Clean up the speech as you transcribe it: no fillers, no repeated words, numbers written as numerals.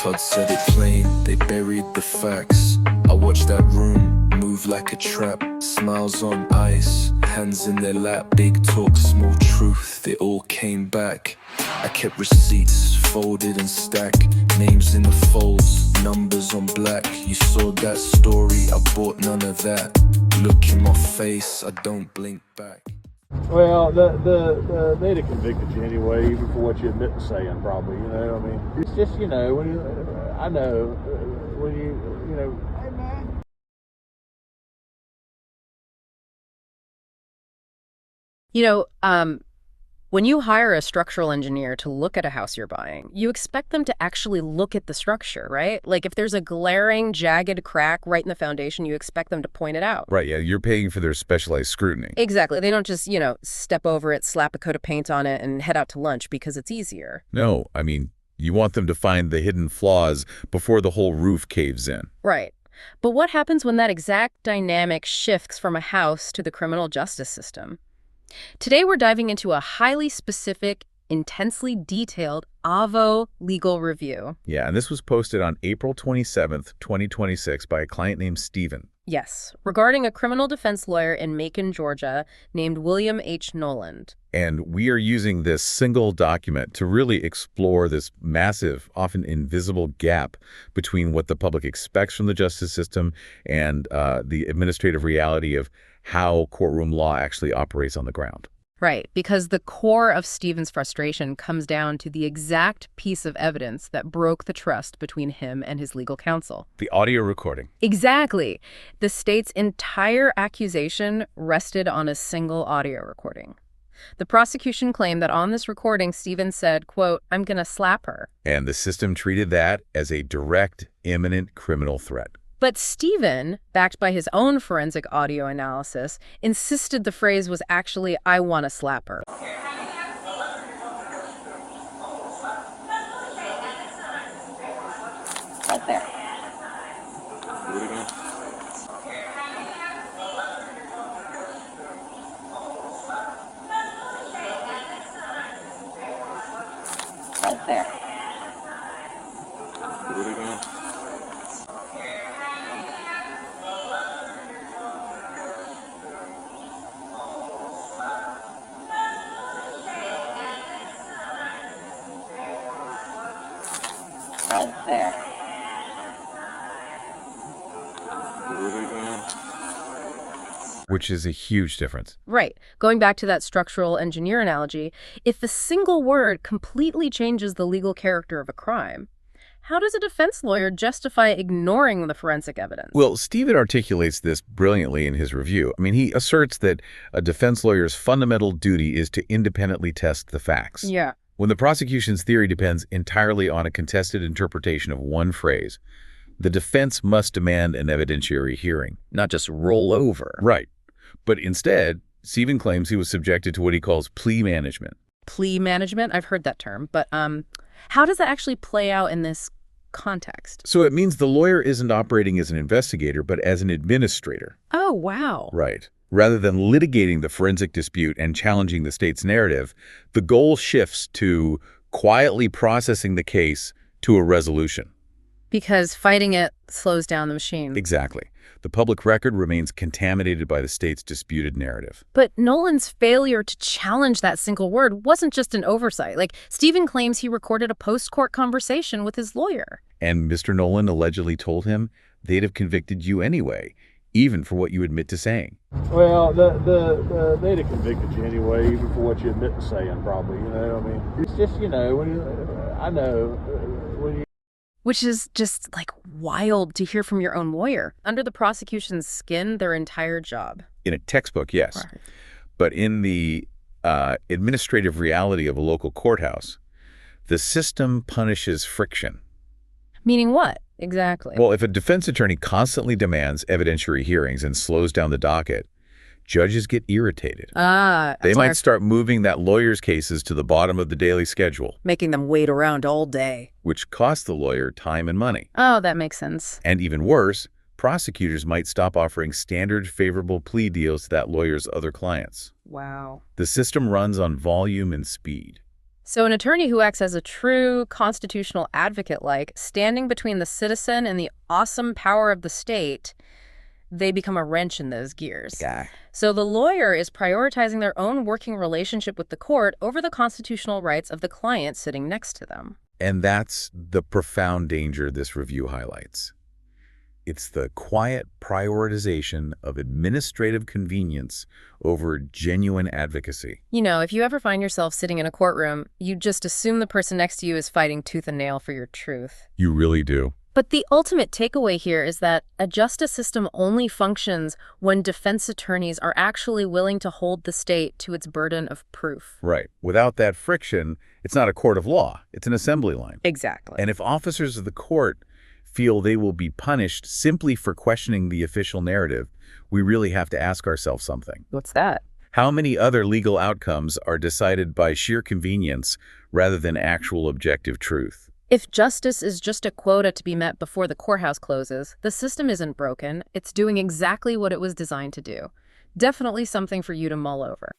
Todd said it plain, they buried the facts. I watched that room move like a trap. Smiles on ice, hands in their lap. Big talk, small truth, it all came back. I kept receipts, folded and stacked. Names in the folds, numbers on black. You saw that story, I bought none of that. Look in my face, I don't blink back. Well, they'd have convicted you anyway, even for what you admit to saying, probably. You know, I mean, it's just, you know, when you, I know, when you know. Hey, man. You know, when you hire a structural engineer to look at a house you're buying, you expect them to actually look at the structure, right? Like if there's a glaring, jagged crack right in the foundation, you expect them to point it out. Right, yeah, you're paying for their specialized scrutiny. Exactly. They don't just, step over it, slap a coat of paint on it, and head out to lunch because it's easier. No, I mean, you want them to find the hidden flaws before the whole roof caves in. Right. But what happens when that exact dynamic shifts from a house to the criminal justice system? Today, we're diving into a highly specific, intensely detailed Avvo legal review. Yeah, and this was posted on April 27th, 2026 by a client named Stephen. Yes, regarding a criminal defense lawyer in Macon, Georgia, named William H. Noland. And we are using this single document to really explore this massive, often invisible gap between what the public expects from the justice system and the administrative reality of how courtroom law actually operates on the ground. Right, because the core of Stephen's frustration comes down to the exact piece of evidence that broke the trust between him and his legal counsel. The audio recording. Exactly. The state's entire accusation rested on a single audio recording. The prosecution claimed that on this recording, Stephen said, quote, "I'm going to slap her." And the system treated that as a direct, imminent criminal threat. But Stephen, backed by his own forensic audio analysis, insisted the phrase was actually, "I want to slap her." Right there. Do it again. Right there. Do it again. Right there. Which is a huge difference. Right. Going back to that structural engineer analogy, if a single word completely changes the legal character of a crime, how does a defense lawyer justify ignoring the forensic evidence? Well, Stephen articulates this brilliantly in his review. I mean, he asserts that a defense lawyer's fundamental duty is to independently test the facts. Yeah. When the prosecution's theory depends entirely on a contested interpretation of one phrase, the defense must demand an evidentiary hearing. Not just roll over. Right. But instead, Stephen claims he was subjected to what he calls plea management. Plea management? I've heard that term. But how does that actually play out in this context? So it means the lawyer isn't operating as an investigator, but as an administrator. Oh, wow. Right. Rather than litigating the forensic dispute and challenging the state's narrative, the goal shifts to quietly processing the case to a resolution. Because fighting it slows down the machine. Exactly. The public record remains contaminated by the state's disputed narrative. But Noland's failure to challenge that single word wasn't just an oversight. Like, Stephen claims he recorded a post-court conversation with his lawyer. And Mr. Noland allegedly told him they'd have convicted you anyway, even for what you admit to saying. Well, they'd have convicted you anyway, even for what you admit to saying, probably. You know, I mean, it's just, you know, when you, I know, when you. Which is just, like, wild to hear from your own lawyer. Under the prosecution's skin, their entire job. In a textbook, yes. Right. But in the administrative reality of a local courthouse, the system punishes friction. Meaning what, exactly? Well, if a defense attorney constantly demands evidentiary hearings and slows down the docket, judges get irritated. They might start moving that lawyer's cases to the bottom of the daily schedule. Making them wait around all day. Which costs the lawyer time and money. Oh, that makes sense. And even worse, prosecutors might stop offering standard favorable plea deals to that lawyer's other clients. Wow. The system runs on volume and speed. So an attorney who acts as a true constitutional advocate, like standing between the citizen and the awesome power of the state, they become a wrench in those gears. Guy. So the lawyer is prioritizing their own working relationship with the court over the constitutional rights of the client sitting next to them. And that's the profound danger this review highlights. It's the quiet prioritization of administrative convenience over genuine advocacy. You know, if you ever find yourself sitting in a courtroom, you just assume the person next to you is fighting tooth and nail for your truth. You really do. But the ultimate takeaway here is that a justice system only functions when defense attorneys are actually willing to hold the state to its burden of proof. Right. Without that friction, it's not a court of law. It's an assembly line. Exactly. And if officers of the court feel they will be punished simply for questioning the official narrative, we really have to ask ourselves something. What's that? How many other legal outcomes are decided by sheer convenience rather than actual objective truth? If justice is just a quota to be met before the courthouse closes, the system isn't broken. It's doing exactly what it was designed to do. Definitely something for you to mull over.